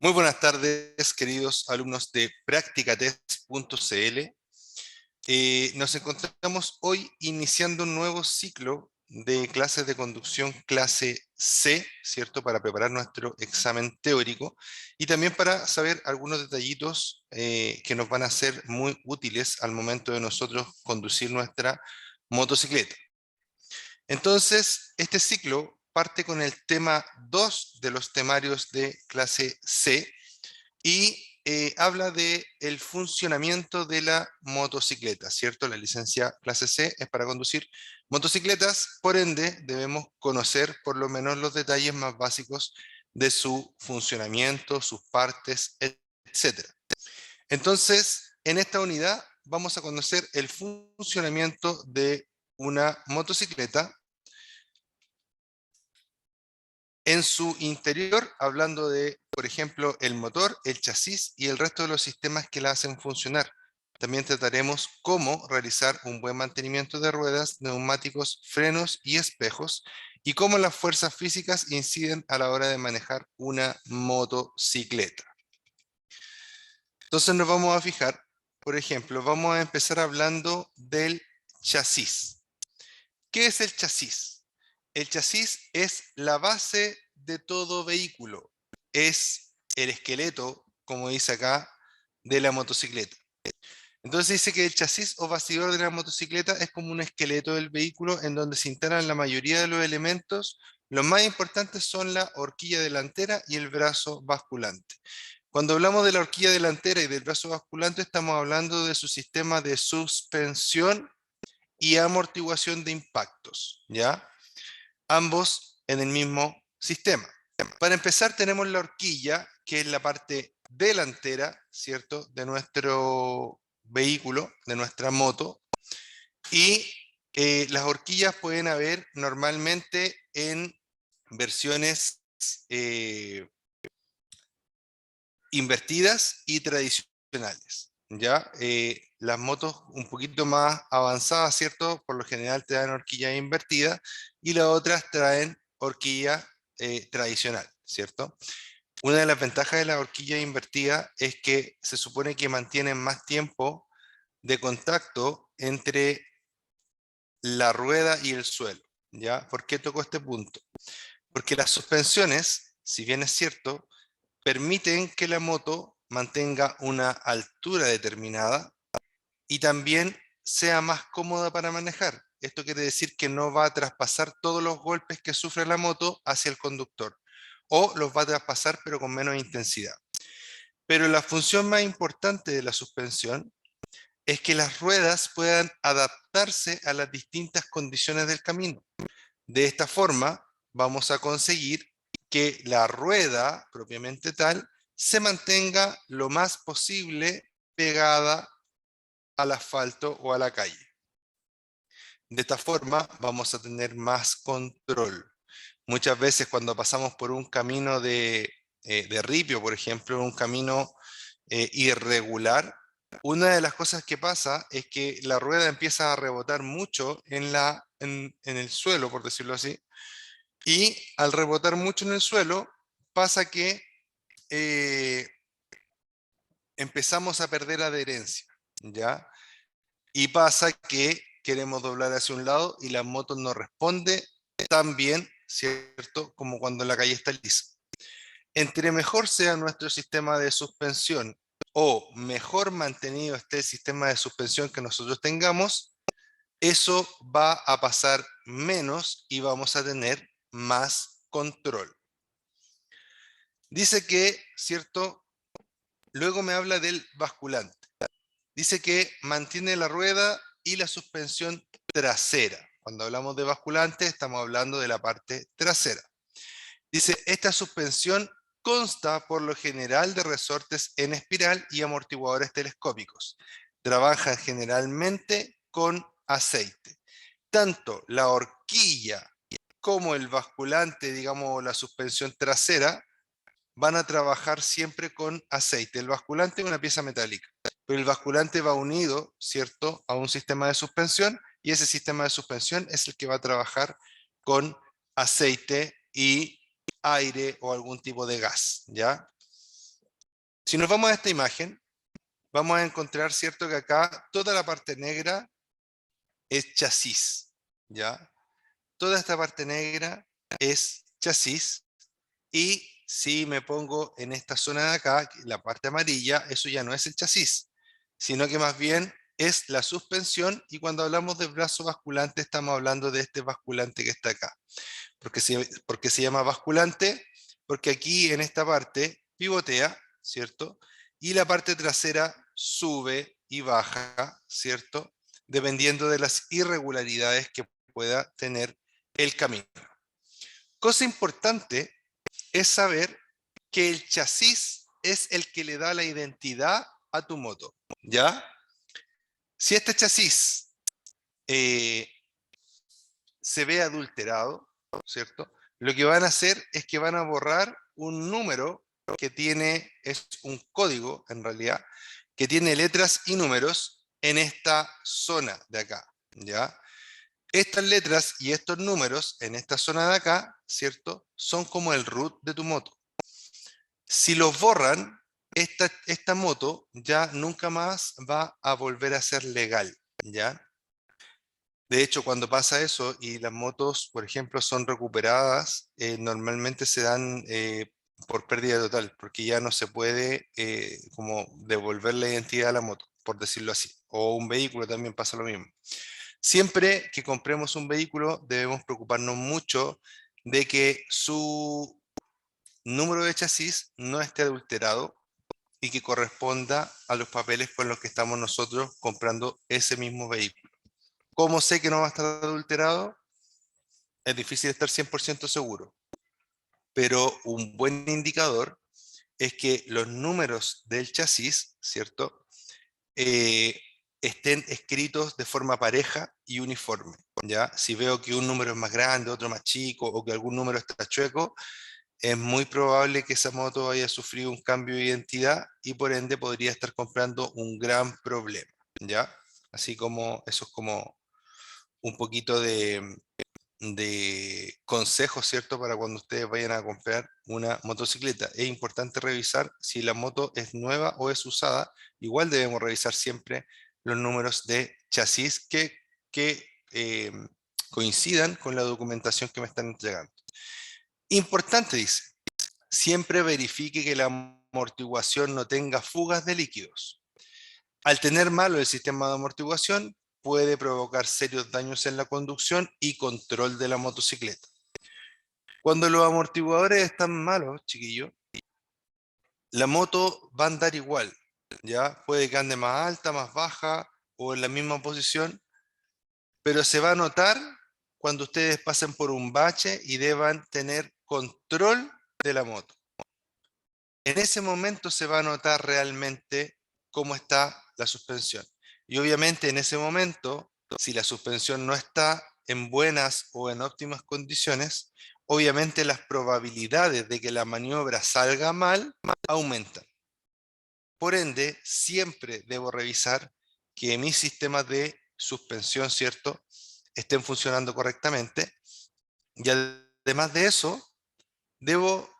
Muy buenas tardes, queridos alumnos de practicatest.cl. Nos encontramos hoy iniciando un nuevo ciclo de clases de conducción clase C, ¿cierto? Para preparar nuestro examen teórico y también para saber algunos detallitos que nos van a ser muy útiles al momento de nosotros conducir nuestra motocicleta. Entonces, este ciclo parte con el tema 2 de los temarios de clase C, y habla de el funcionamiento de la motocicleta, ¿cierto? La licencia clase C es para conducir motocicletas, por ende debemos conocer por lo menos los detalles más básicos de su funcionamiento, sus partes, etc. Entonces, en esta unidad vamos a conocer el funcionamiento de una motocicleta en su interior, hablando de, por ejemplo, el motor, el chasis y el resto de los sistemas que la hacen funcionar. También trataremos cómo realizar un buen mantenimiento de ruedas, neumáticos, frenos y espejos, y cómo las fuerzas físicas inciden a la hora de manejar una motocicleta. Entonces nos vamos a fijar, por ejemplo, vamos a empezar hablando del chasis. ¿Qué es el chasis? El chasis es la base de todo vehículo. Es el esqueleto, como dice acá, de la motocicleta. Entonces dice que el chasis o bastidor de la motocicleta es como un esqueleto del vehículo en donde se instalan la mayoría de los elementos. Los más importantes son la horquilla delantera y el brazo basculante. Cuando hablamos de la horquilla delantera y del brazo basculante, estamos hablando de su sistema de suspensión y amortiguación de impactos, ¿ya? Ambos en el mismo sistema. Para empezar tenemos la horquilla, que es la parte delantera, ¿cierto?, de nuestro vehículo, de nuestra moto, y las horquillas pueden haber normalmente en versiones invertidas y tradicionales. ¿Ya? Las motos un poquito más avanzadas, ¿cierto? Por lo general te dan horquilla invertida y las otras traen horquilla tradicional, ¿cierto? Una de las ventajas de la horquilla invertida es que se supone que mantienen más tiempo de contacto entre la rueda y el suelo, ¿ya? ¿Por qué tocó este punto? Porque las suspensiones, si bien es cierto, permiten que la moto mantenga una altura determinada y también sea más cómoda para manejar. Esto quiere decir que no va a traspasar todos los golpes que sufre la moto hacia el conductor, o los va a traspasar pero con menos intensidad. Pero la función más importante de la suspensión es que las ruedas puedan adaptarse a las distintas condiciones del camino. De esta forma, vamos a conseguir que la rueda, propiamente tal, se mantenga lo más posible pegada al asfalto o a la calle. De esta forma, vamos a tener más control. Muchas veces cuando pasamos por un camino de ripio, por ejemplo, un camino irregular, una de las cosas que pasa es que la rueda empieza a rebotar mucho en el suelo, por decirlo así, y al rebotar mucho en el suelo, pasa que eh, empezamos a perder adherencia, ¿ya? Y pasa que queremos doblar hacia un lado y la moto no responde tan bien, ¿cierto? Como cuando la calle está lisa. Entre mejor sea nuestro sistema de suspensión o mejor mantenido esté el sistema de suspensión que nosotros tengamos, eso va a pasar menos y vamos a tener más control. Dice que, ¿cierto? Luego me habla del basculante. Dice que mantiene la rueda y la suspensión trasera. Cuando hablamos de basculante, estamos hablando de la parte trasera. Dice, esta suspensión consta por lo general de resortes en espiral y amortiguadores telescópicos. Trabajan generalmente con aceite. Tanto la horquilla como el basculante, digamos la suspensión trasera, van a trabajar siempre con aceite. El basculante es una pieza metálica, pero el basculante va unido, ¿cierto?, a un sistema de suspensión, y ese sistema de suspensión es el que va a trabajar con aceite y aire o algún tipo de gas, ¿ya? Si nos vamos a esta imagen, vamos a encontrar, ¿cierto?, que acá toda la parte negra es chasis, ¿ya? Toda esta parte negra es chasis, y si me pongo en esta zona de acá, la parte amarilla, eso ya no es el chasis, sino que más bien es la suspensión, y cuando hablamos de brazo basculante estamos hablando de este basculante que está acá. ¿Por qué se llama basculante? Porque aquí en esta parte pivotea, ¿cierto? Y la parte trasera sube y baja, ¿cierto? Dependiendo de las irregularidades que pueda tener el camino. Cosa importante es saber que el chasis es el que le da la identidad a tu moto, ¿ya? Si este chasis eh, se ve adulterado, ¿cierto? Lo que van a hacer es que van a borrar un número que tiene, es un código en realidad, que tiene letras y números en esta zona de acá, ¿ya? Estas letras y estos números en esta zona de acá, ¿cierto? Son como el root de tu moto. Si los borran, esta moto ya nunca más va a volver a ser legal, ¿ya? De hecho, cuando pasa eso y las motos, por ejemplo, son recuperadas, normalmente se dan por pérdida total, porque ya no se puede como devolver la identidad a la moto, por decirlo así. O un vehículo también pasa lo mismo. Siempre que compremos un vehículo, debemos preocuparnos mucho de que su número de chasis no esté adulterado y que corresponda a los papeles con los que estamos nosotros comprando ese mismo vehículo. ¿Cómo sé que no va a estar adulterado? Es difícil estar 100% seguro, pero un buen indicador es que los números del chasis, ¿cierto?, Eh, estén escritos de forma pareja y uniforme, ¿ya? Si veo que un número es más grande, otro más chico, o que algún número está chueco, es muy probable que esa moto haya sufrido un cambio de identidad y por ende podría estar comprando un gran problema, ¿ya? Así como eso es como un poquito de consejos, ¿cierto? Para cuando ustedes vayan a comprar una motocicleta. Es importante revisar si la moto es nueva o es usada. Igual debemos revisar siempre los números de chasis que coincidan con la documentación que me están entregando. Importante, dice, siempre verifique que la amortiguación no tenga fugas de líquidos. Al tener malo el sistema de amortiguación, puede provocar serios daños en la conducción y control de la motocicleta. Cuando los amortiguadores están malos, chiquillos, la moto va a andar igual, ¿ya? Puede que ande más alta, más baja o en la misma posición, pero se va a notar cuando ustedes pasen por un bache y deban tener control de la moto. En ese momento se va a notar realmente cómo está la suspensión. Y obviamente en ese momento, si la suspensión no está en buenas o en óptimas condiciones, obviamente las probabilidades de que la maniobra salga mal aumentan. Por ende, siempre debo revisar que mis sistemas de suspensión, ¿cierto?, estén funcionando correctamente. Y además de eso, debo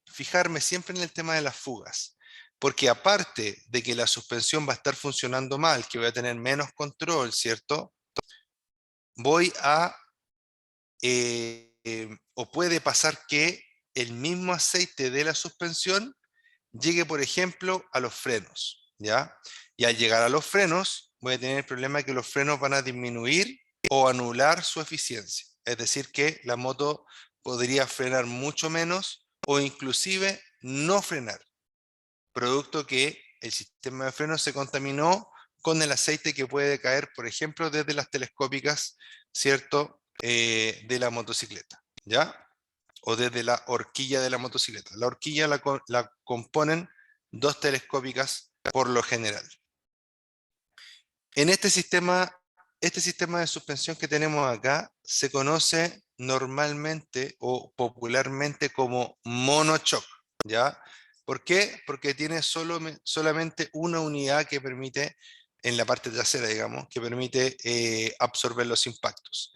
fijarme siempre en el tema de las fugas, porque aparte de que la suspensión va a estar funcionando mal, que voy a tener menos control, ¿cierto? Voy a, o puede pasar que el mismo aceite de la suspensión llegue, por ejemplo, a los frenos, ¿ya? Y al llegar a los frenos, voy a tener el problema de que los frenos van a disminuir o anular su eficiencia. Es decir, que la moto podría frenar mucho menos o inclusive no frenar, producto que el sistema de frenos se contaminó con el aceite que puede caer, por ejemplo, desde las telescópicas, ¿cierto?, de la motocicleta, ¿ya? O desde la horquilla de la motocicleta. La horquilla la componen dos telescópicas por lo general. En este sistema de suspensión que tenemos acá se conoce normalmente o popularmente como monoshock, ¿ya? ¿Por qué? Porque tiene solamente una unidad que permite, en la parte trasera, digamos, que permite absorber los impactos.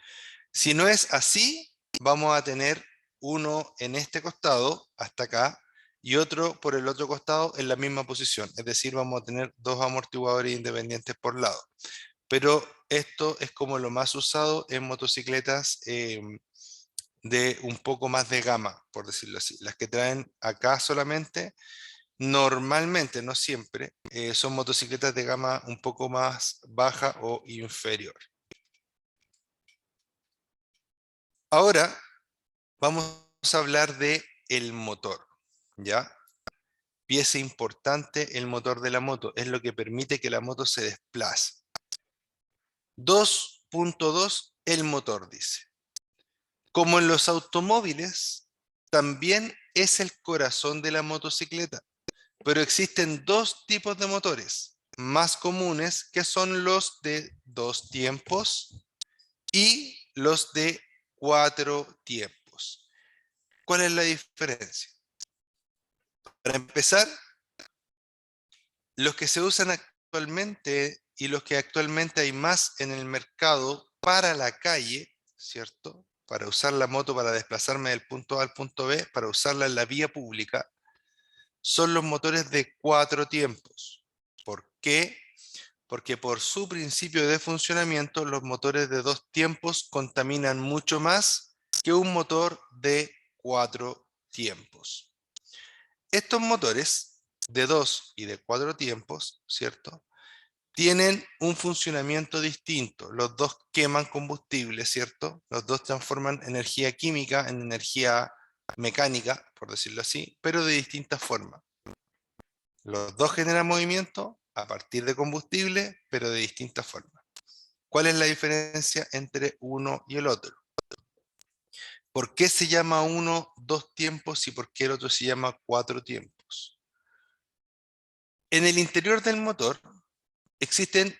Si no es así, vamos a tener uno en este costado, hasta acá, y otro por el otro costado en la misma posición. Es decir, vamos a tener dos amortiguadores independientes por lado. Pero esto es como lo más usado en motocicletas de un poco más de gama, por decirlo así. Las que traen acá solamente, normalmente, no siempre, son motocicletas de gama un poco más baja o inferior. Ahora vamos a hablar de el motor, ¿ya? Pieza importante, el motor de la moto, es lo que permite que la moto se desplace. 2.2, el motor dice. Como en los automóviles, también es el corazón de la motocicleta, pero existen dos tipos de motores más comunes que son los de 2 tiempos y los de 4 tiempos. ¿Cuál es la diferencia? Para empezar, los que se usan actualmente y los que actualmente hay más en el mercado para la calle, ¿cierto? Para usar la moto para desplazarme del punto A al punto B, para usarla en la vía pública, son los motores de 4 tiempos. ¿Por qué? Porque por su principio de funcionamiento, los motores de 2 tiempos contaminan mucho más que un motor de 4 tiempos. Estos motores de 2 y de 4 tiempos, ¿cierto? Tienen un funcionamiento distinto. Los dos queman combustible, ¿cierto? Los dos transforman energía química en energía mecánica, por decirlo así, pero de distintas formas. Los dos generan movimiento a partir de combustible, pero de distintas formas. ¿Cuál es la diferencia entre uno y el otro? ¿Por qué se llama uno 2 tiempos y por qué el otro se llama 4 tiempos? En el interior del motor existen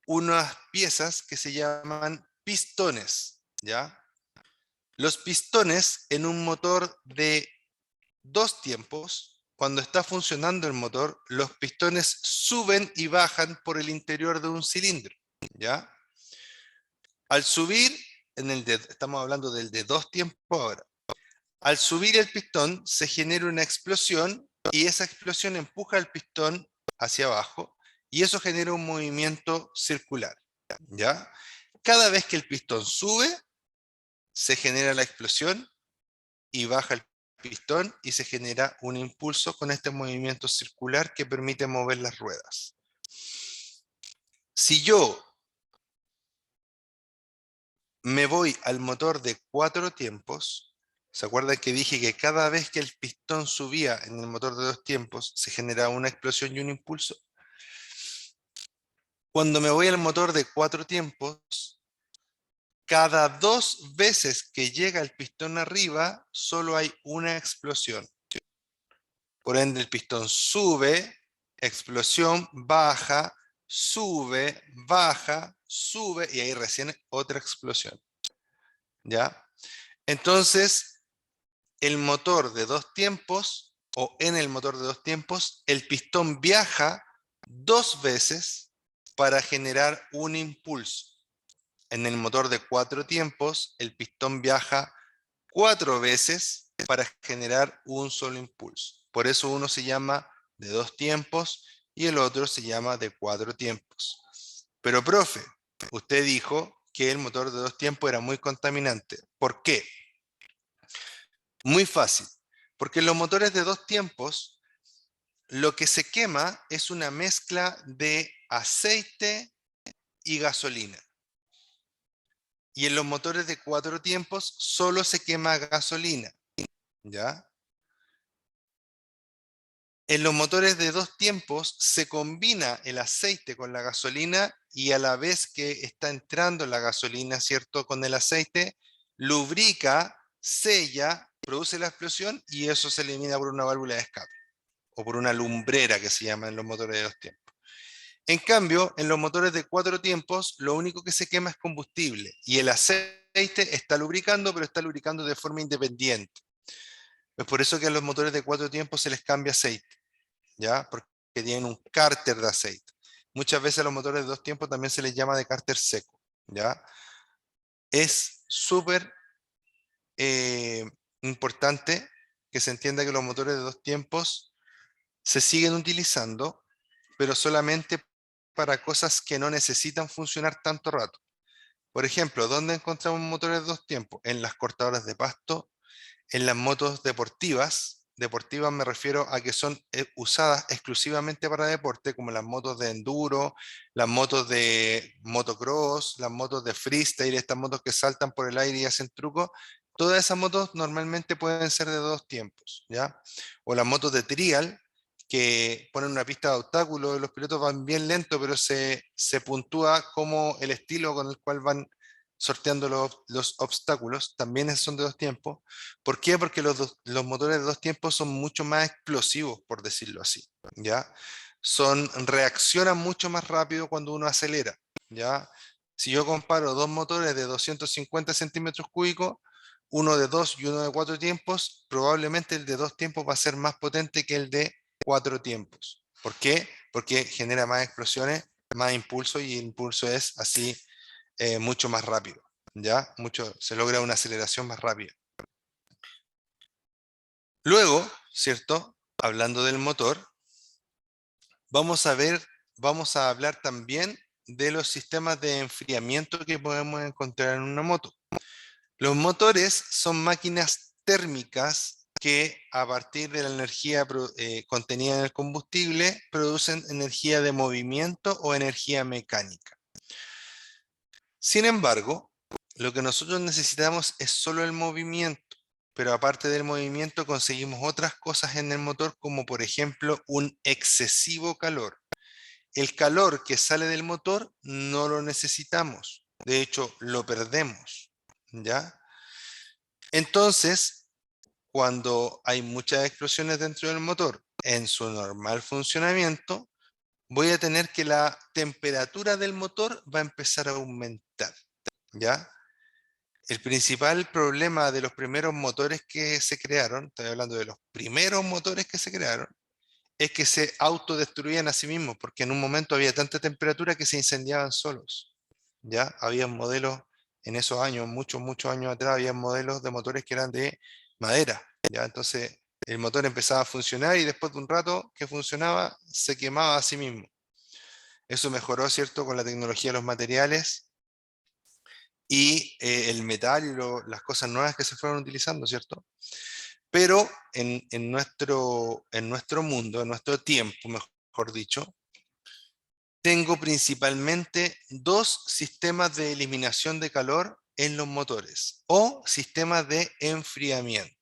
unas piezas que se llaman pistones, ¿ya? Los pistones en un motor de 2 tiempos, cuando está funcionando el motor, los pistones suben y bajan por el interior de un cilindro, ¿ya? Al subir, estamos hablando del de 2 tiempos ahora, al subir el pistón se genera una explosión y esa explosión empuja el pistón hacia abajo y eso genera un movimiento circular, ¿ya? Cada vez que el pistón sube, se genera la explosión y baja el pistón y se genera un impulso con este movimiento circular que permite mover las ruedas. Si yo me voy al motor de 4 tiempos, ¿se acuerdan que dije que cada vez que el pistón subía en el motor de 2 tiempos se generaba una explosión y un impulso? Cuando me voy al motor de 4 tiempos, cada 2 veces que llega el pistón arriba, solo hay una explosión. Por ende, el pistón sube, explosión, baja, sube, baja, sube, y ahí recién otra explosión. ¿Ya? Entonces, el motor de 2 tiempos, o en el motor de 2 tiempos, el pistón viaja 2 veces para generar un impulso. En el motor de 4 tiempos, el pistón viaja 4 veces para generar un solo impulso. Por eso uno se llama de 2 tiempos y el otro se llama de 4 tiempos. Pero, profe, usted dijo que el motor de 2 tiempos era muy contaminante. ¿Por qué? Muy fácil. Porque en los motores de 2 tiempos, lo que se quema es una mezcla de aceite y gasolina. Y en los motores de 4 tiempos solo se quema gasolina, ¿ya? En los motores de 2 tiempos se combina el aceite con la gasolina y a la vez que está entrando la gasolina, ¿cierto? Con el aceite, lubrica, sella, produce la explosión y eso se elimina por una válvula de escape o por una lumbrera que se llama en los motores de 2 tiempos. En cambio, en los motores de 4 tiempos, lo único que se quema es combustible y el aceite está lubricando, pero está lubricando de forma independiente. Es por eso que a los motores de 4 tiempos se les cambia aceite, ¿ya? Porque tienen un cárter de aceite. Muchas veces a los motores de 2 tiempos también se les llama de cárter seco, ¿ya? Es súper importante que se entienda que los motores de 2 tiempos se siguen utilizando, pero solamente para cosas que no necesitan funcionar tanto rato. Por ejemplo, ¿dónde encontramos motores de 2 tiempos? En las cortadoras de pasto, en las motos deportivas. Deportivas me refiero a que son usadas exclusivamente para deporte, como las motos de enduro, las motos de motocross, las motos de freestyle, estas motos que saltan por el aire y hacen trucos. Todas esas motos normalmente pueden ser de 2 tiempos, ¿ya? O las motos de trial, que ponen una pista de obstáculos, los pilotos van bien lento, pero se puntúa como el estilo con el cual van sorteando los obstáculos, también son de 2 tiempos. ¿Por qué? Porque los motores de 2 tiempos son mucho más explosivos, por decirlo así, ¿ya? Reaccionan mucho más rápido cuando uno acelera, ¿ya? Si yo comparo dos motores de 250 centímetros cúbicos, uno de 2 y uno de 4 tiempos, probablemente el de 2 tiempos va a ser más potente que el de 4 tiempos. ¿Por qué? Porque genera más explosiones, más impulso, y el impulso es así mucho más rápido, ¿ya? Se logra una aceleración más rápida. Luego, ¿cierto? Hablando del motor, vamos a hablar también de los sistemas de enfriamiento que podemos encontrar en una moto. Los motores son máquinas térmicas que a partir de la energía contenida en el combustible producen energía de movimiento o energía mecánica. Sin embargo, lo que nosotros necesitamos es solo el movimiento, pero aparte del movimiento conseguimos otras cosas en el motor, como por ejemplo un excesivo calor. El calor que sale del motor no lo necesitamos, de hecho lo perdemos, ¿ya? Entonces, cuando hay muchas explosiones dentro del motor en su normal funcionamiento, voy a tener que la temperatura del motor va a empezar a aumentar, ¿ya? El principal problema de los primeros motores que se crearon, estoy hablando de los primeros motores que se crearon, es que se autodestruían a sí mismos, porque en un momento había tanta temperatura que se incendiaban solos. ¿Ya? Había modelos en esos años, muchos años atrás, había modelos de motores que eran de madera. ¿Ya? Entonces el motor empezaba a funcionar y después de un rato que funcionaba, se quemaba a sí mismo. Eso mejoró, ¿cierto?, con la tecnología de los materiales y el metal y las cosas nuevas que se fueron utilizando, ¿cierto? Pero en nuestro mundo, en nuestro tiempo, mejor dicho, tengo principalmente dos sistemas de eliminación de calor en los motores o sistemas de enfriamiento.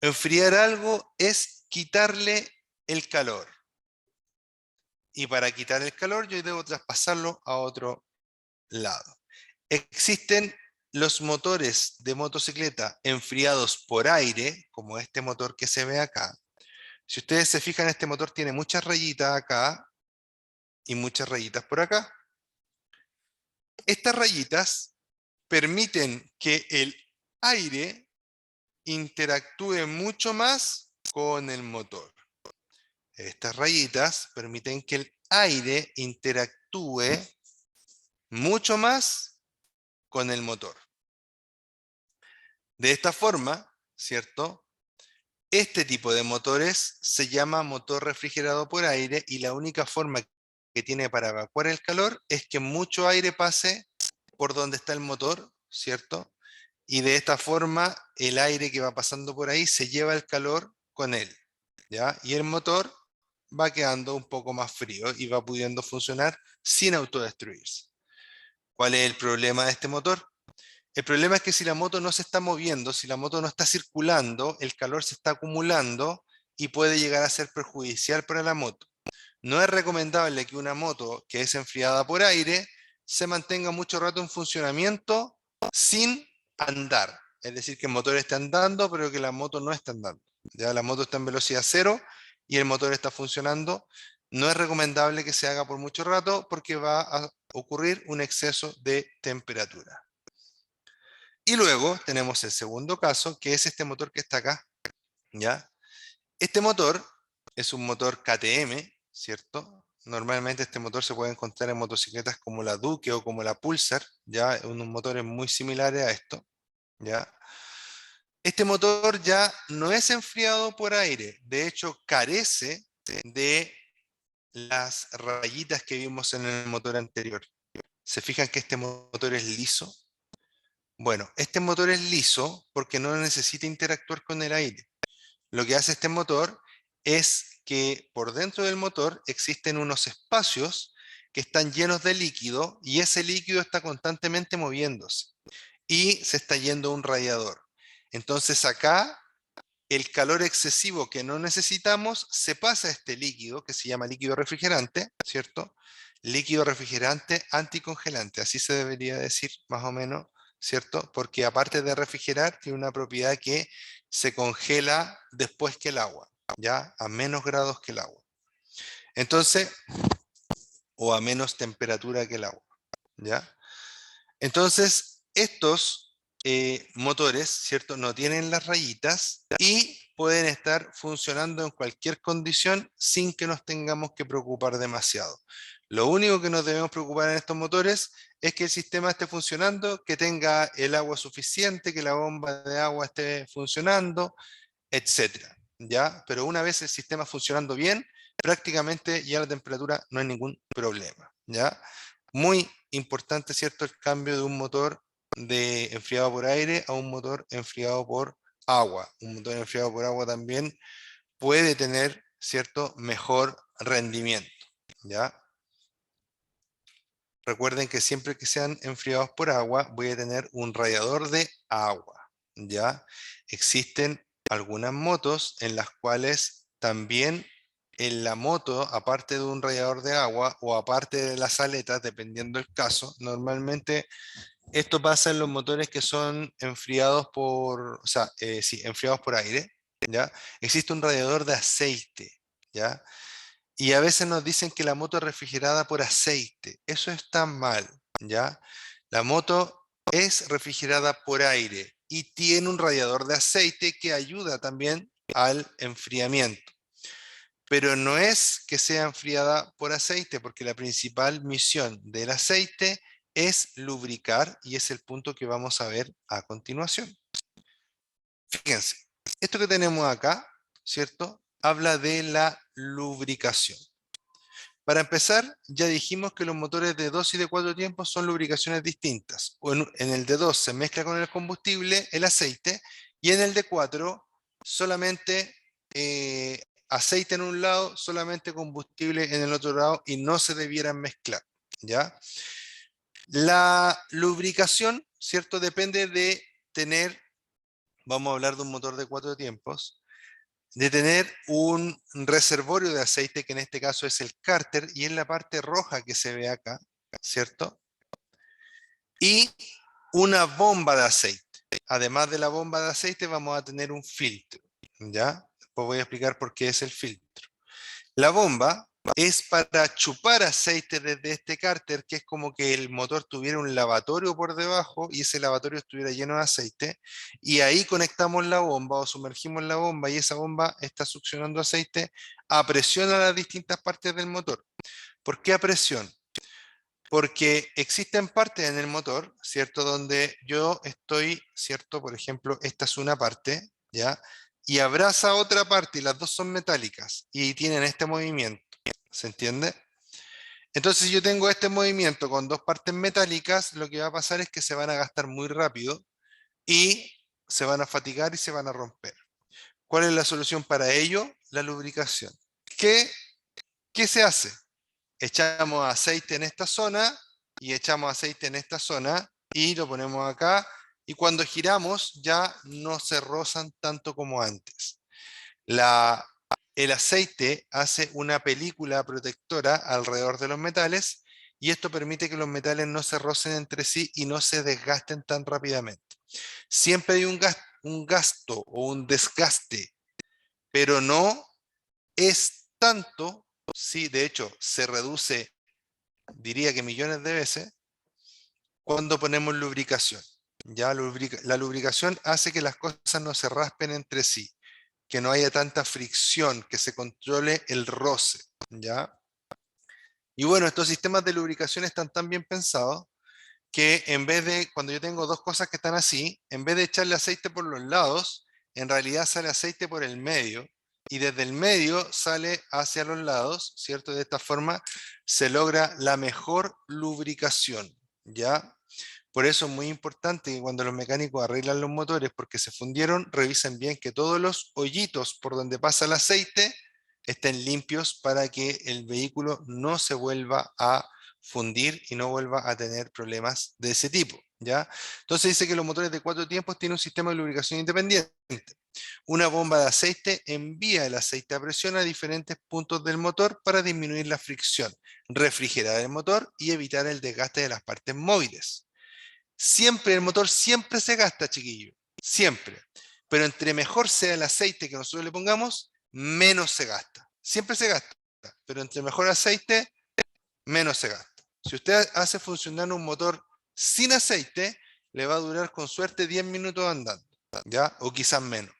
Enfriar algo es quitarle el calor. Y para quitar el calor yo debo traspasarlo a otro lado. Existen los motores de motocicleta enfriados por aire, como este motor que se ve acá. Si ustedes se fijan, este motor tiene muchas rayitas acá y muchas rayitas por acá. Estas rayitas permiten que el aire interactúe mucho más con el motor. Estas rayitas permiten que el aire interactúe mucho más con el motor. De esta forma, ¿cierto? Este tipo de motores se llama motor refrigerado por aire, y la única forma que tiene para evacuar el calor es que mucho aire pase por donde está el motor, ¿cierto? Y de esta forma el aire que va pasando por ahí se lleva el calor con él, ¿ya? Y el motor va quedando un poco más frío y va pudiendo funcionar sin autodestruirse. ¿Cuál es el problema de este motor? El problema es que si la moto no se está moviendo, si la moto no está circulando, el calor se está acumulando y puede llegar a ser perjudicial para la moto. No es recomendable que una moto que es enfriada por aire se mantenga mucho rato en funcionamiento sin andar. Es decir, que el motor esté andando, pero que la moto no está andando. Ya la moto está en velocidad cero y el motor está funcionando. No es recomendable que se haga por mucho rato porque va a ocurrir un exceso de temperatura. Y luego tenemos el segundo caso, que es este motor que está acá, ¿ya? Este motor es un motor KTM, ¿cierto? Normalmente este motor se puede encontrar en motocicletas como la Duke o como la Pulsar, ¿ya? Unos motores muy similares a esto, ¿ya? Este motor ya no es enfriado por aire, de hecho carece de las rayitas que vimos en el motor anterior. ¿Se fijan que este motor es liso? Bueno, este motor es liso porque no necesita interactuar con el aire. Lo que hace este motor es que por dentro del motor existen unos espacios que están llenos de líquido y ese líquido está constantemente moviéndose y se está yendo a un radiador. Entonces acá el calor excesivo que no necesitamos se pasa a este líquido que se llama líquido refrigerante, ¿cierto? Líquido refrigerante anticongelante, así se debería decir más o menos, ¿cierto? Porque aparte de refrigerar, tiene una propiedad que se congela después que el agua, ¿ya? A menos grados que el agua. Entonces, o a menos temperatura que el agua, ¿ya? Entonces, estos motores, ¿cierto? No tienen las rayitas y pueden estar funcionando en cualquier condición sin que nos tengamos que preocupar demasiado. Lo único que nos debemos preocupar en estos motores es que el sistema esté funcionando, que tenga el agua suficiente, que la bomba de agua esté funcionando, etcétera, ¿ya? Pero una vez el sistema funcionando bien, prácticamente ya la temperatura no hay ningún problema, ¿ya? Muy importante, ¿cierto? El cambio de un motor de enfriado por aire a un motor enfriado por agua. Un motor enfriado por agua también puede tener, ¿cierto? Mejor rendimiento, ¿ya? Recuerden que siempre que sean enfriados por agua, voy a tener un radiador de agua, ¿ya? Existen algunas motos en las cuales también en la moto, aparte de un radiador de agua o aparte de las aletas, dependiendo del caso, normalmente esto pasa en los motores que son enfriados por, o sea, sí, enfriados por aire, ¿ya? Existe un radiador de aceite, ¿ya? Y a veces nos dicen que la moto es refrigerada por aceite. Eso está mal, ¿ya? La moto es refrigerada por aire y tiene un radiador de aceite que ayuda también al enfriamiento. Pero no es que sea enfriada por aceite, porque la principal misión del aceite es lubricar y es el punto que vamos a ver a continuación. Fíjense, esto que tenemos acá, ¿cierto? Habla de la lubricación. Para empezar, ya dijimos que los motores de 2 y de 4 tiempos son lubricaciones distintas. En el de 2 se mezcla con el combustible, el aceite, y en el de 4 solamente aceite en un lado, solamente combustible en el otro lado y no se debieran mezclar, ¿ya? La lubricación, ¿cierto? Depende de tener, vamos a hablar de un motor de 4 tiempos, de tener un reservorio de aceite, que en este caso es el cárter, y es la parte roja que se ve acá, ¿cierto? Y una bomba de aceite. Además de la bomba de aceite vamos a tener un filtro, ¿ya? Después voy a explicar por qué es el filtro. La bomba es para chupar aceite desde este cárter, que es como que el motor tuviera un lavatorio por debajo y ese lavatorio estuviera lleno de aceite, y ahí conectamos la bomba o sumergimos la bomba y esa bomba está succionando aceite a presión a las distintas partes del motor. ¿Por qué a presión? Porque existen partes en el motor, ¿cierto? Donde yo estoy, ¿cierto? Por ejemplo, esta es una parte, ¿ya? Y abraza otra parte y las dos son metálicas y tienen este movimiento, ¿se entiende? Entonces si yo tengo este movimiento con dos partes metálicas, lo que va a pasar es que se van a gastar muy rápido y se van a fatigar y se van a romper. ¿Cuál es la solución para ello? La lubricación. ¿Qué, qué se hace? Echamos aceite en esta zona y echamos aceite en esta zona y lo ponemos acá, y cuando giramos ya no se rozan tanto como antes. El aceite hace una película protectora alrededor de los metales y esto permite que los metales no se rocen entre sí y no se desgasten tan rápidamente. Siempre hay un gasto o un desgaste, pero no es tanto, sí, de hecho se reduce, diría que millones de veces, cuando ponemos lubricación. Ya la lubricación hace que las cosas no se raspen entre sí, que no haya tanta fricción, que se controle el roce, ¿ya? Y bueno, estos sistemas de lubricación están tan bien pensados que en vez de, cuando yo tengo dos cosas que están así, en vez de echarle aceite por los lados, en realidad sale aceite por el medio, y desde el medio sale hacia los lados, ¿cierto? De esta forma se logra la mejor lubricación, ¿ya? Por eso es muy importante que cuando los mecánicos arreglan los motores porque se fundieron, revisen bien que todos los hoyitos por donde pasa el aceite estén limpios para que el vehículo no se vuelva a fundir y no vuelva a tener problemas de ese tipo, ¿ya? Entonces dice que los motores de 4 tiempos tienen un sistema de lubricación independiente. Una bomba de aceite envía el aceite a presión a diferentes puntos del motor para disminuir la fricción, refrigerar el motor y evitar el desgaste de las partes móviles. Siempre, el motor siempre se gasta, chiquillo, siempre. Pero entre mejor sea el aceite que nosotros le pongamos, menos se gasta. Siempre se gasta, pero entre mejor aceite, menos se gasta. Si usted hace funcionar un motor sin aceite, le va a durar con suerte 10 minutos andando, ¿ya? O quizás menos.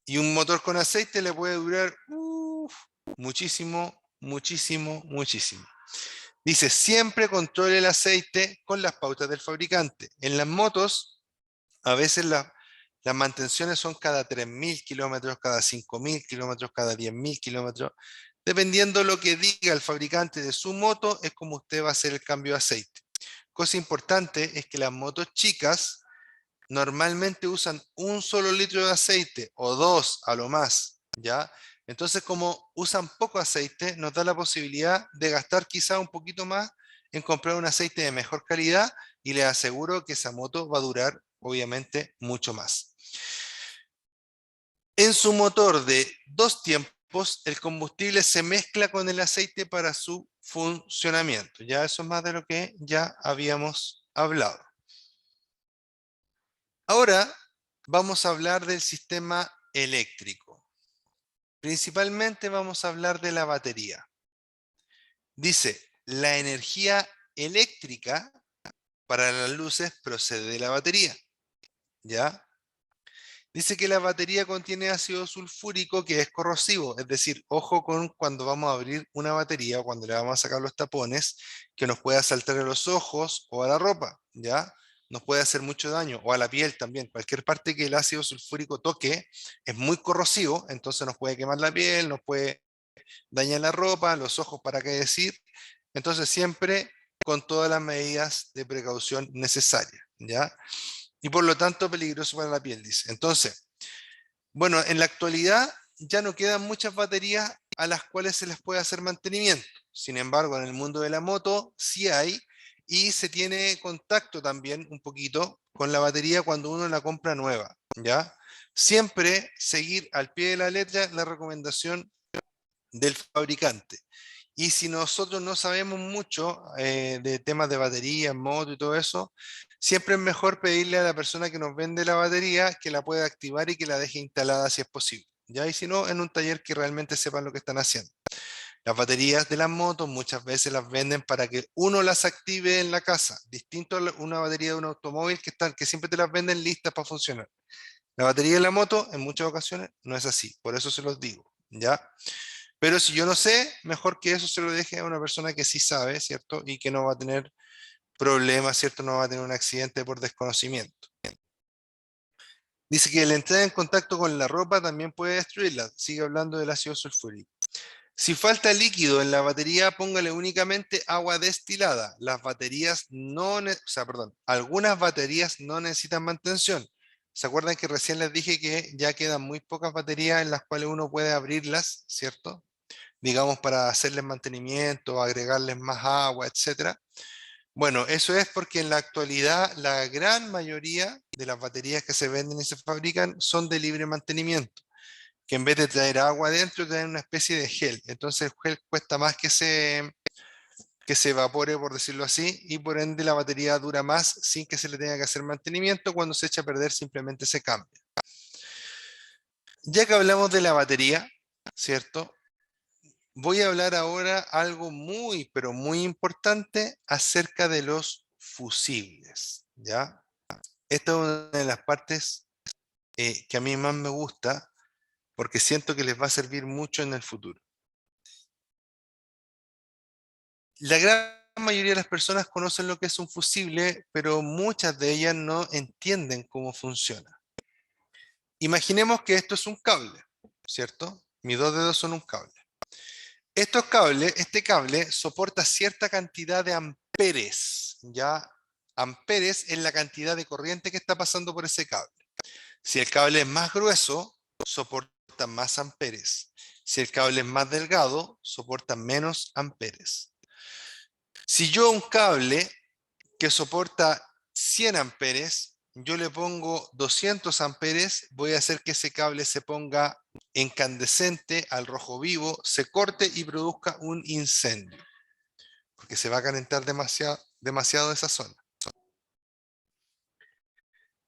Y un motor con aceite le puede durar muchísimo, muchísimo, muchísimo. Dice, siempre controle el aceite con las pautas del fabricante. En las motos, a veces las mantenciones son cada 3.000 kilómetros, cada 5.000 kilómetros, cada 10.000 kilómetros. Dependiendo lo que diga el fabricante de su moto, es como usted va a hacer el cambio de aceite. Cosa importante es que las motos chicas normalmente usan un solo litro de aceite o dos a lo más, ¿ya? Entonces, como usan poco aceite, nos da la posibilidad de gastar quizá un poquito más en comprar un aceite de mejor calidad y les aseguro que esa moto va a durar, obviamente, mucho más. En su motor de 2 tiempos, el combustible se mezcla con el aceite para su funcionamiento. Ya eso es más de lo que ya habíamos hablado. Ahora vamos a hablar del sistema eléctrico. Principalmente vamos a hablar de la batería. Dice, la energía eléctrica para las luces procede de la batería, ¿ya? Dice que la batería contiene ácido sulfúrico que es corrosivo, es decir, ojo con cuando vamos a abrir una batería o cuando le vamos a sacar los tapones, que nos pueda saltar a los ojos o a la ropa, ¿ya? Nos puede hacer mucho daño, o a la piel también. Cualquier parte que el ácido sulfúrico toque es muy corrosivo, entonces nos puede quemar la piel, nos puede dañar la ropa, los ojos, para qué decir. Entonces siempre con todas las medidas de precaución necesarias, ¿ya? Y por lo tanto peligroso para la piel, dice. Entonces, bueno, en la actualidad ya no quedan muchas baterías a las cuales se les puede hacer mantenimiento. Sin embargo, en el mundo de la moto sí hay, y se tiene contacto también un poquito con la batería cuando uno la compra nueva, ¿ya? Siempre seguir al pie de la letra la recomendación del fabricante. Y si nosotros no sabemos mucho de temas de batería, moto y todo eso, siempre es mejor pedirle a la persona que nos vende la batería que la pueda activar y que la deje instalada si es posible. ¿Ya? Y si no, en un taller que realmente sepan lo que están haciendo. Las baterías de las motos muchas veces las venden para que uno las active en la casa, distinto a una batería de un automóvil que siempre te las venden listas para funcionar. La batería de la moto en muchas ocasiones no es así, por eso se los digo, ¿ya? Pero si yo no sé, mejor que eso se lo deje a una persona que sí sabe, ¿cierto? Y que no va a tener problemas, ¿cierto? No va a tener un accidente por desconocimiento. Dice que la entrada en contacto con la ropa también puede destruirla. Sigue hablando del ácido sulfúrico. Si falta líquido en la batería, póngale únicamente agua destilada. Las baterías no, o sea, perdón, algunas baterías no necesitan mantención. ¿Se acuerdan que recién les dije que ya quedan muy pocas baterías en las cuales uno puede abrirlas, ¿cierto? Digamos, para hacerles mantenimiento, agregarles más agua, etcétera? Bueno, eso es porque en la actualidad la gran mayoría de las baterías que se venden y se fabrican son de libre mantenimiento, que en vez de traer agua adentro, traen una especie de gel. Entonces el gel cuesta más que se evapore, por decirlo así, y por ende la batería dura más sin que se le tenga que hacer mantenimiento. Cuando se echa a perder simplemente se cambia. Ya que hablamos de la batería, ¿cierto? Voy a hablar ahora algo muy, pero muy importante acerca de los fusibles, ¿ya? Esta es una de las partes que a mí más me gusta porque siento que les va a servir mucho en el futuro. La gran mayoría de las personas conocen lo que es un fusible, pero muchas de ellas no entienden cómo funciona. Imaginemos que esto es un cable, ¿cierto? Mis dos dedos son un cable. Este cable soporta cierta cantidad de amperes, ¿ya? Amperes es la cantidad de corriente que está pasando por ese cable. Si el cable es más grueso, soporta más amperes. Si el cable es más delgado, soporta menos amperes. Si yo un cable que soporta 100 amperes, yo le pongo 200 amperes, voy a hacer que ese cable se ponga incandescente al rojo vivo, se corte y produzca un incendio, porque se va a calentar demasiado esa zona.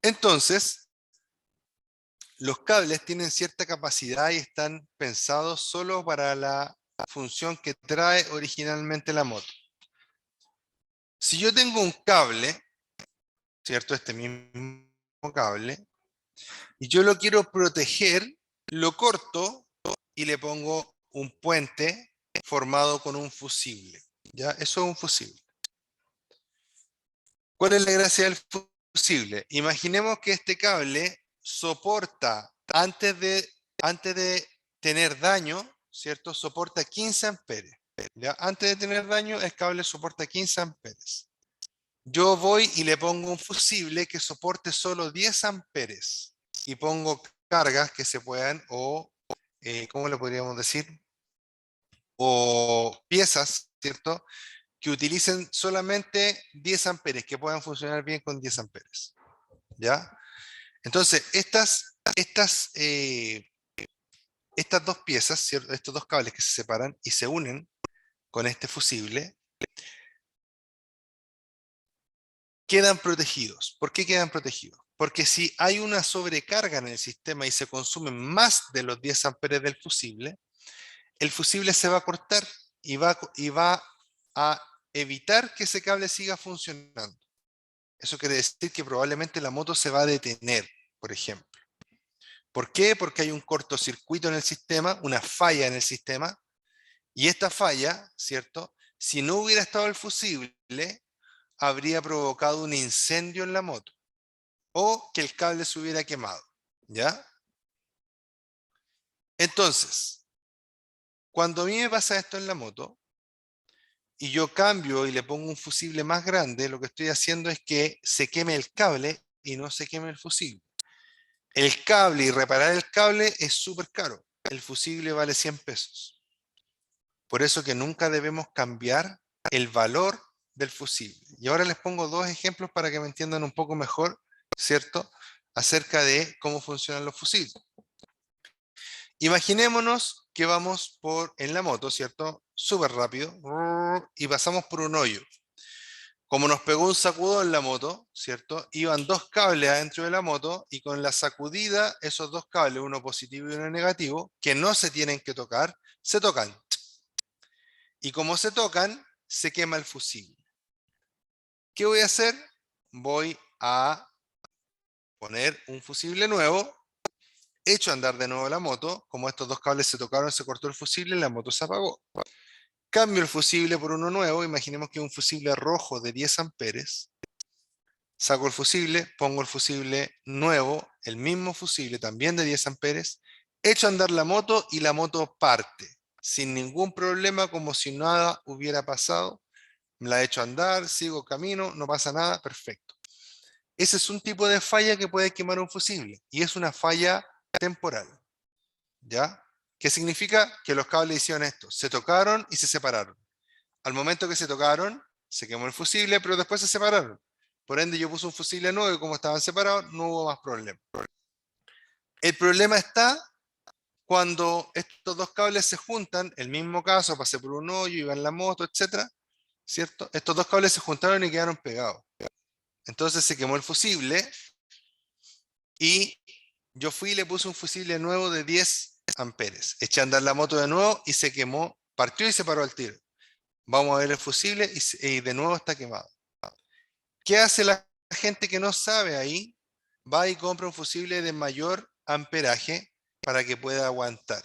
Entonces, los cables tienen cierta capacidad y están pensados solo para la función que trae originalmente la moto. Si yo tengo un cable, ¿cierto? Este mismo cable, y yo lo quiero proteger, lo corto y le pongo un puente formado con un fusible. ¿Ya? Eso es un fusible. ¿Cuál es la gracia del fusible? Imaginemos que este cable soporta, antes de tener daño, ¿cierto? Soporta 15 amperes. ¿Ya? Antes de tener daño, el cable soporta 15 amperes. Yo voy y le pongo un fusible que soporte solo 10 amperes y pongo cargas que se puedan, o, ¿cómo le podríamos decir? O piezas, ¿cierto? Que utilicen solamente 10 amperes, que puedan funcionar bien con 10 amperes. ¿Ya? Entonces, estas dos piezas, ¿cierto? Estos dos cables que se separan y se unen con este fusible, quedan protegidos. ¿Por qué quedan protegidos? Porque si hay una sobrecarga en el sistema y se consumen más de los 10 amperes del fusible, el fusible se va a cortar y va a evitar que ese cable siga funcionando. Eso quiere decir que probablemente la moto se va a detener, por ejemplo. ¿Por qué? Porque hay un cortocircuito en el sistema, una falla en el sistema, y esta falla, ¿cierto? Si no hubiera estado el fusible, habría provocado un incendio en la moto o que el cable se hubiera quemado, ¿ya? Entonces, cuando a mí me pasa esto en la moto y yo cambio y le pongo un fusible más grande, lo que estoy haciendo es que se queme el cable y no se queme el fusible. El cable y reparar el cable es súper caro. El fusible vale 100 pesos. Por eso que nunca debemos cambiar el valor del fusible. Y ahora les pongo dos ejemplos para que me entiendan un poco mejor, ¿cierto? Acerca de cómo funcionan los fusibles. Imaginémonos que vamos en la moto, ¿cierto? Súper rápido, y pasamos por un hoyo. Como nos pegó un sacudón en la moto, ¿cierto? Iban dos cables adentro de la moto y con la sacudida, esos dos cables, uno positivo y uno negativo, que no se tienen que tocar, se tocan. Y como se tocan, se quema el fusible. ¿Qué voy a hacer? Voy a poner un fusible nuevo, echo a andar de nuevo la moto, como estos dos cables se tocaron, se cortó el fusible, la moto se apagó. Cambio el fusible por uno nuevo, imaginemos que es un fusible rojo de 10 amperes, saco el fusible, pongo el fusible nuevo, el mismo fusible también de 10 amperes, echo a andar la moto y la moto parte, sin ningún problema, como si nada hubiera pasado. La echo a andar, sigo camino, no pasa nada, perfecto. Ese es un tipo de falla que puede quemar un fusible y es una falla temporal. ¿Ya? ¿Qué significa? Que los cables hicieron esto, se tocaron y se separaron. Al momento que se tocaron, se quemó el fusible, pero después se separaron. Por ende, yo puse un fusible nuevo y como estaban separados, no hubo más problema. El problema está cuando estos dos cables se juntan, el mismo caso, pasé por un hoyo, iba en la moto, etcétera, ¿cierto? Estos dos cables se juntaron y quedaron pegados. Entonces se quemó el fusible y yo fui y le puse un fusible nuevo de 10 amperes. Eché a andar la moto de nuevo y se quemó, partió y se paró al tiro. Vamos a ver el fusible y de nuevo está quemado. ¿Qué hace la gente que no sabe ahí? Va y compra un fusible de mayor amperaje para que pueda aguantar.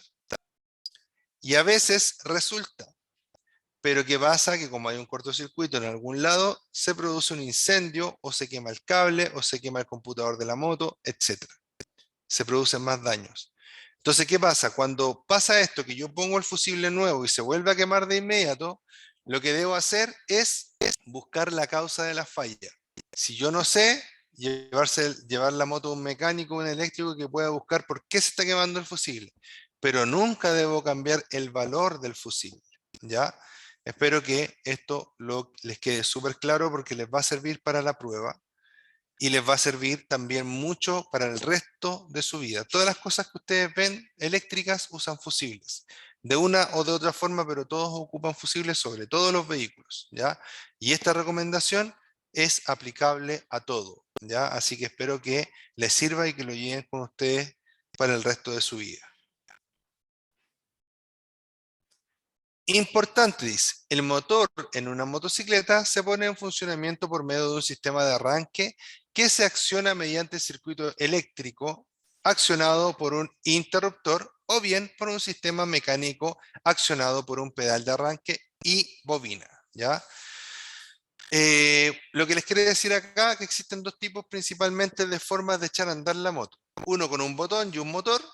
Y a veces resulta, Pero ¿qué pasa? Que como hay un cortocircuito en algún lado, se produce un incendio, o se quema el cable, o se quema el computador de la moto, etc. Se producen más daños. Entonces, ¿qué pasa? Cuando pasa esto, que yo pongo el fusible nuevo y se vuelve a quemar de inmediato, lo que debo hacer es buscar la causa de la falla. Si yo no sé, llevar la moto a un mecánico, un eléctrico que pueda buscar por qué se está quemando el fusible. Pero nunca debo cambiar el valor del fusible, ¿ya? Espero que esto les quede súper claro porque les va a servir para la prueba y les va a servir también mucho para el resto de su vida. Todas las cosas que ustedes ven eléctricas usan fusibles, de una o de otra forma, pero todos ocupan fusibles, sobre todo los vehículos, ¿ya? Y esta recomendación es aplicable a todo, ¿ya? Así que espero que les sirva y que lo lleven con ustedes para el resto de su vida. Importante, dice, el motor en una motocicleta se pone en funcionamiento por medio de un sistema de arranque que se acciona mediante circuito eléctrico accionado por un interruptor o bien por un sistema mecánico accionado por un pedal de arranque y bobina, ¿ya? Lo que les quiero decir acá es que existen dos tipos principalmente de formas de echar a andar la moto. Uno con un botón y un motor,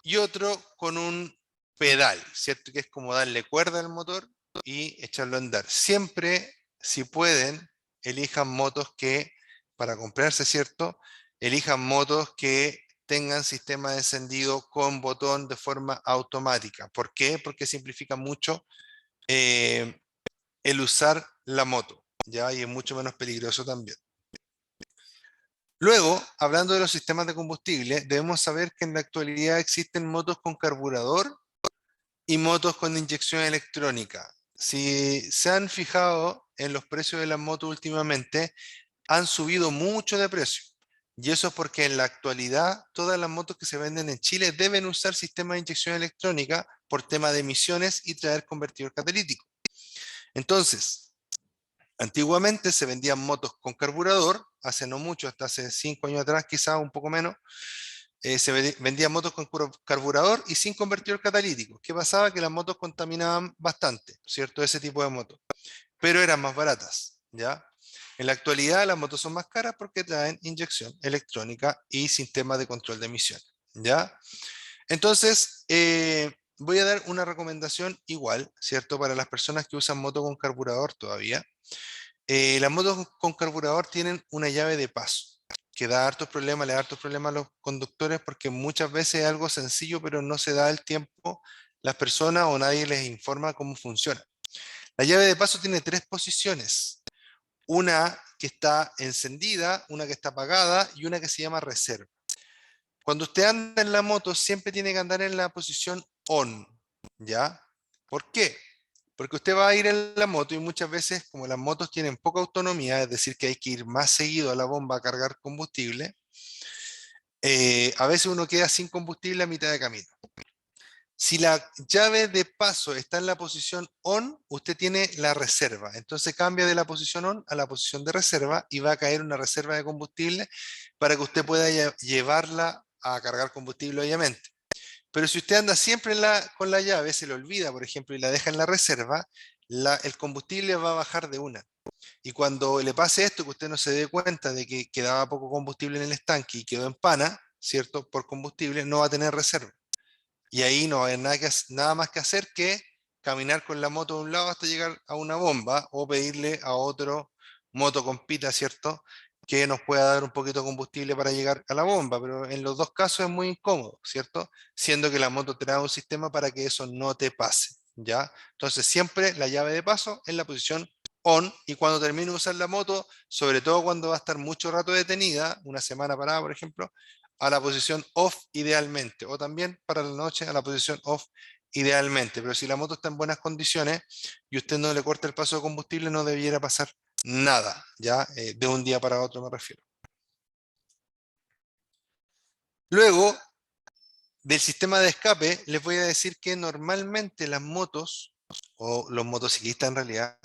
y otro con un pedal, ¿cierto? Que es como darle cuerda al motor y echarlo a andar. Siempre, si pueden, elijan motos que, para comprarse, ¿cierto? Elijan motos que tengan sistema de encendido con botón de forma automática. ¿Por qué? Porque simplifica mucho eh, el usar la moto, ¿ya? Y es mucho menos peligroso también. Luego, hablando de los sistemas de combustible, debemos saber que en la actualidad existen motos con carburador y motos con inyección electrónica. Si se han fijado en los precios de las motos últimamente, han subido mucho de precio. Y eso es porque en la actualidad todas las motos que se venden en Chile deben usar sistemas de inyección electrónica por tema de emisiones y traer convertidor catalítico. Entonces, antiguamente se vendían motos con carburador, hace no mucho, hasta hace 5 años atrás, quizás un poco menos, se vendían motos con carburador y sin convertidor catalítico. ¿Qué pasaba? Que las motos contaminaban bastante, ¿cierto? Ese tipo de motos, pero eran más baratas, ¿ya? En la actualidad las motos son más caras porque traen inyección electrónica y sistema de control de emisiones, ¿ya? Entonces, voy a dar una recomendación igual, ¿cierto? Para las personas que usan moto con carburador todavía. Las motos con carburador tienen una llave de paso, que da hartos problemas, le da hartos problemas a los conductores porque muchas veces es algo sencillo, pero no se da el tiempo las personas o nadie les informa cómo funciona. La llave de paso tiene tres posiciones, una que está encendida, una que está apagada y una que se llama reserva. Cuando usted anda en la moto siempre tiene que andar en la posición on, ¿ya? ¿Por qué? Porque usted va a ir en la moto y muchas veces, como las motos tienen poca autonomía, es decir, que hay que ir más seguido a la bomba a cargar combustible, a veces uno queda sin combustible a mitad de camino. Si la llave de paso está en la posición on, usted tiene la reserva. Entonces cambia de la posición on a la posición de reserva y va a caer una reserva de combustible para que usted pueda llevarla a cargar combustible, obviamente. Pero si usted anda siempre con la llave, se le olvida, por ejemplo, y la deja en la reserva, el combustible va a bajar de una. Y cuando le pase esto, que usted no se dé cuenta de que quedaba poco combustible en el estanque y quedó en pana, ¿cierto? Por combustible, no va a tener reserva. Y ahí no hay nada más que hacer que caminar con la moto de un lado hasta llegar a una bomba o pedirle a otro motocompita, ¿cierto? Que nos pueda dar un poquito de combustible para llegar a la bomba, pero en los dos casos es muy incómodo, ¿cierto? Siendo que la moto trae un sistema para que eso no te pase, ¿ya? Entonces siempre la llave de paso en la posición on y cuando termine de usar la moto, sobre todo cuando va a estar mucho rato detenida, una semana parada, por ejemplo, a la posición off idealmente, o también para la noche a la posición off idealmente. Pero si la moto está en buenas condiciones y usted no le corta el paso de combustible, no debiera pasar nada, ¿ya? De un día para otro me refiero. Luego del sistema de escape, les voy a decir que normalmente las motos, o los motociclistas en realidad,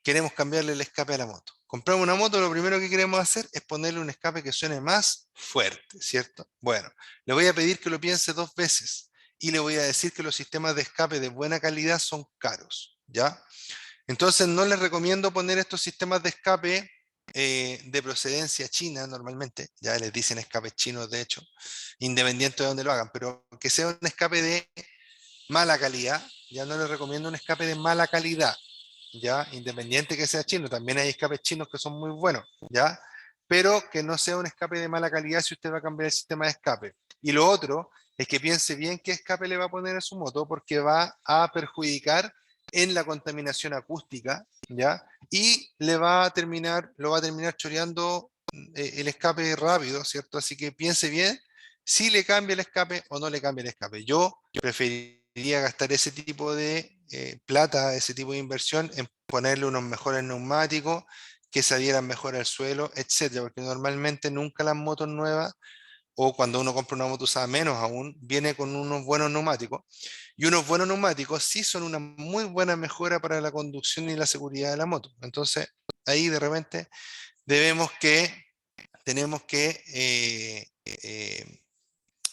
queremos cambiarle el escape a la moto. Compramos una moto, lo primero que queremos hacer es ponerle un escape que suene más fuerte, ¿cierto? Bueno, le voy a pedir que lo piense dos veces y le voy a decir que los sistemas de escape de buena calidad son caros. ¿ya? Entonces no les recomiendo poner estos sistemas de escape de procedencia china normalmente, ya les dicen escapes chinos de hecho, independiente de donde lo hagan, pero que sea un escape de mala calidad, ya no les recomiendo un escape de mala calidad, ya, independiente que sea chino, también hay escapes chinos que son muy buenos, ya, pero que no sea un escape de mala calidad si usted va a cambiar el sistema de escape. Y lo otro es que piense bien qué escape le va a poner a su moto, porque va a perjudicar en la contaminación acústica, ¿ya? Y lo va a terminar choreando el escape rápido, ¿cierto? Así que piense bien si le cambia el escape o no le cambia el escape. Yo preferiría gastar ese tipo de plata, ese tipo de inversión en ponerle unos mejores neumáticos que se adhieran mejor al suelo, etcétera, porque normalmente nunca las motos nuevas o cuando uno compra una moto usada menos aún, viene con unos buenos neumáticos. Y unos buenos neumáticos sí son una muy buena mejora para la conducción y la seguridad de la moto. Entonces, ahí de repente debemos que, tenemos que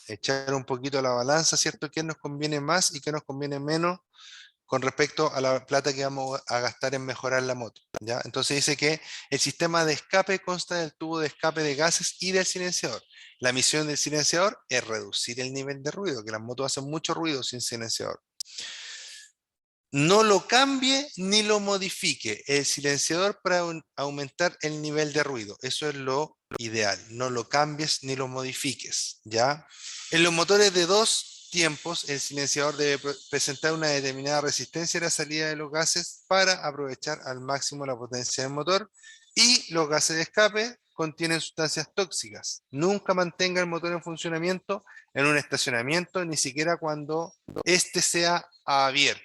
echar un poquito a la balanza, ¿cierto? ¿Qué nos conviene más y qué nos conviene menos con respecto a la plata que vamos a gastar en mejorar la moto? ¿Ya? Entonces dice que el sistema de escape consta del tubo de escape de gases y del silenciador. La misión del silenciador es reducir el nivel de ruido, que las motos hacen mucho ruido sin silenciador. No lo cambie ni lo modifique el silenciador para aumentar el nivel de ruido. Eso es lo ideal. No lo cambies ni lo modifiques, ¿ya? En los motores de dos tiempos, el silenciador debe presentar una determinada resistencia a la salida de los gases para aprovechar al máximo la potencia del motor, y los gases de escape contienen sustancias tóxicas. Nunca mantenga el motor en funcionamiento en un estacionamiento, ni siquiera cuando éste sea abierto.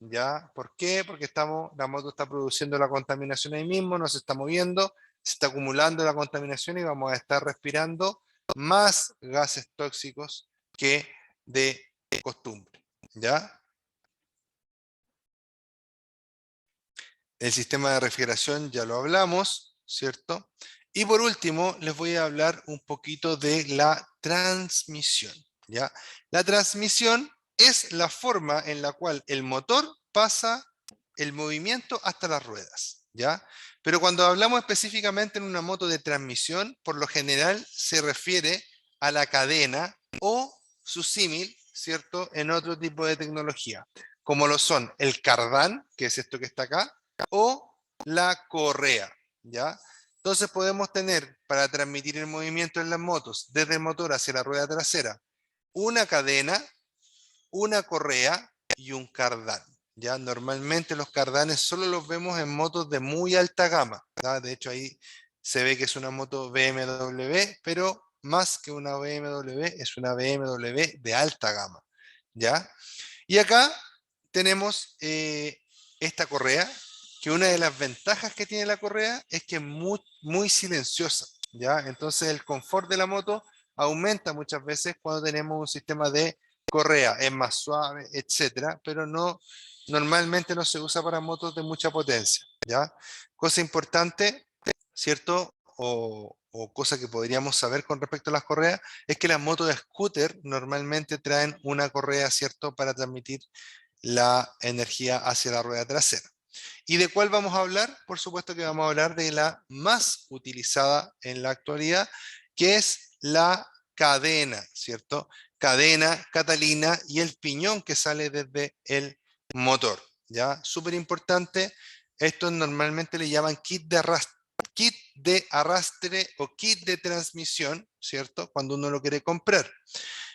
¿Ya? ¿Por qué? Porque la moto está produciendo la contaminación ahí mismo, no se está moviendo, se está acumulando la contaminación y vamos a estar respirando más gases tóxicos que de costumbre, ¿ya? El sistema de refrigeración ya lo hablamos, ¿cierto? Y por último, les voy a hablar un poquito de la transmisión, ¿ya? La transmisión es la forma en la cual el motor pasa el movimiento hasta las ruedas, ¿ya? Pero cuando hablamos específicamente en una moto de transmisión, por lo general se refiere a la cadena o su símil, ¿cierto? En otro tipo de tecnología, como lo son el cardán, que es esto que está acá, o la correa, ¿ya? Entonces podemos tener, para transmitir el movimiento en las motos, desde el motor hacia la rueda trasera, una cadena, una correa y un cardán. ¿Ya? Normalmente los cardanes solo los vemos en motos de muy alta gama, ¿ya? De hecho ahí se ve que es una moto BMW, pero más que una BMW, es una BMW de alta gama, ¿ya? Y acá tenemos esta correa, que una de las ventajas que tiene la correa es que es muy, muy silenciosa, ¿ya? Entonces el confort de la moto aumenta muchas veces cuando tenemos un sistema de correa, es más suave, etcétera, pero no, normalmente no se usa para motos de mucha potencia, ¿ya? Cosa importante, ¿cierto? O cosa que podríamos saber con respecto a las correas, es que las motos de scooter normalmente traen una correa, ¿cierto?, para transmitir la energía hacia la rueda trasera. ¿Y de cuál vamos a hablar? Por supuesto que vamos a hablar de la más utilizada en la actualidad, que es la cadena, ¿cierto? Cadena, catalina y el piñón que sale desde el motor, ¿ya? Súper importante. Esto normalmente le llaman kit de arrastre o kit de transmisión, ¿cierto? Cuando uno lo quiere comprar.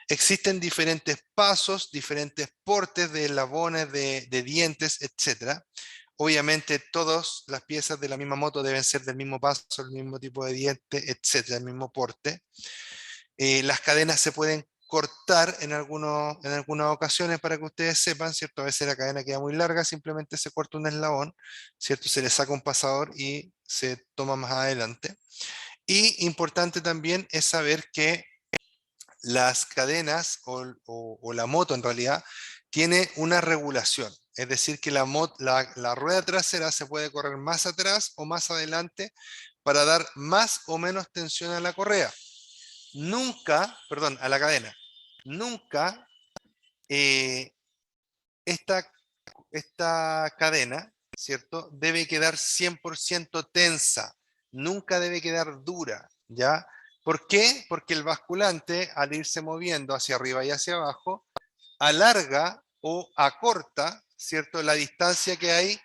Existen diferentes pasos, diferentes portes de eslabones, de dientes, etc. Obviamente todas las piezas de la misma moto deben ser del mismo paso, el mismo tipo de diente, etcétera, el mismo porte. Las cadenas se pueden cortar en algunas ocasiones para que ustedes sepan, ¿cierto? A veces la cadena queda muy larga, simplemente se corta un eslabón, ¿cierto? Se le saca un pasador y se toma más adelante. Y importante también es saber que las cadenas o la moto en realidad tiene una regulación. Es decir, que la rueda trasera se puede correr más atrás o más adelante para dar más o menos tensión a la correa. Nunca, perdón, a la cadena. Nunca eh, esta, esta cadena, ¿cierto? Debe quedar 100% tensa, nunca debe quedar dura, ¿ya? ¿Por qué? Porque el basculante, al irse moviendo hacia arriba y hacia abajo, alarga o acorta, ¿cierto? La distancia que hay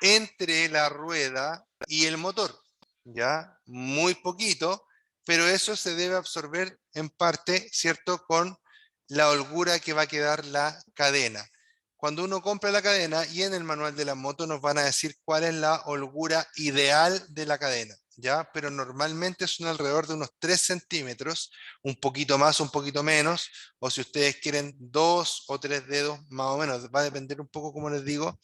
entre la rueda y el motor, ¿ya? Muy poquito, pero eso se debe absorber en parte, ¿cierto? Con la holgura que va a quedar la cadena. Cuando uno compra la cadena y en el manual de la moto nos van a decir cuál es la holgura ideal de la cadena, ¿ya? Pero normalmente son alrededor de unos 3 centímetros, un poquito más, un poquito menos, o si ustedes quieren 2 o 3 dedos más o menos, va a depender un poco, como les digo,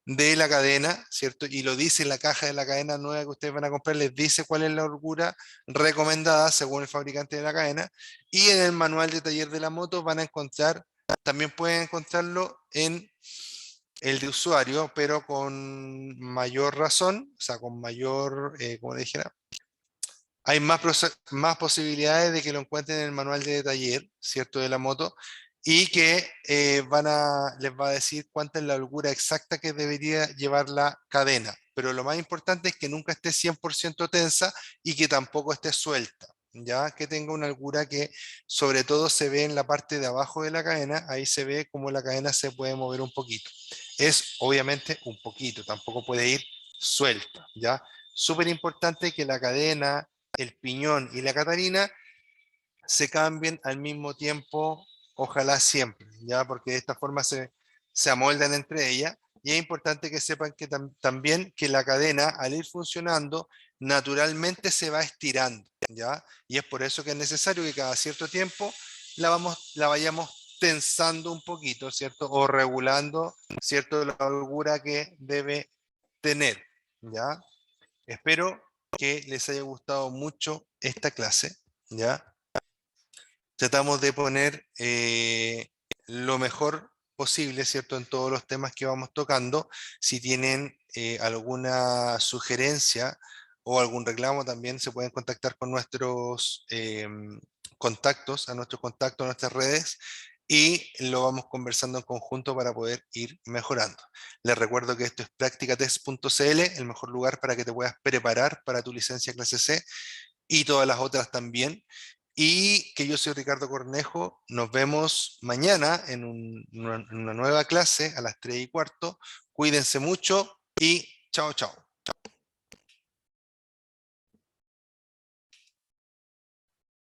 de la cadena, ¿cierto? Y lo dice en la caja de la cadena nueva que ustedes van a comprar, les dice cuál es la holgura recomendada según el fabricante de la cadena. Y en el manual de taller de la moto van a encontrar, también pueden encontrarlo en el de usuario, pero con mayor razón, o sea, con mayor, como le dijera, hay más posibilidades de que lo encuentren en el manual de taller, ¿cierto? De la moto, y que les va a decir cuánta es la holgura exacta que debería llevar la cadena. Pero lo más importante es que nunca esté 100% tensa y que tampoco esté suelta, ya que tenga una holgura que sobre todo se ve en la parte de abajo de la cadena, ahí se ve como la cadena se puede mover un poquito. Es obviamente un poquito, tampoco puede ir suelta, ¿ya? Súper importante que la cadena, el piñón y la catarina se cambien al mismo tiempo, ojalá siempre, ¿ya? Porque de esta forma se amoldan entre ellas. Y es importante que sepan que también que la cadena, al ir funcionando, naturalmente se va estirando, ¿ya? Y es por eso que es necesario que cada cierto tiempo la vayamos tensando un poquito, ¿cierto? O regulando, ¿cierto? La holgura que debe tener, ¿ya? Espero que les haya gustado mucho esta clase, ¿ya? Tratamos de poner lo mejor posible, ¿cierto? En todos los temas que vamos tocando. Si tienen alguna sugerencia o algún reclamo, también se pueden contactar con nuestros contactos, a nuestros contactos, a nuestras redes, y lo vamos conversando en conjunto para poder ir mejorando. Les recuerdo que esto es practicatest.cl, el mejor lugar para que te puedas preparar para tu licencia clase C y todas las otras también. Y que yo soy Ricardo Cornejo. Nos vemos mañana en una nueva clase a las 3:15. Cuídense mucho y chao, chao.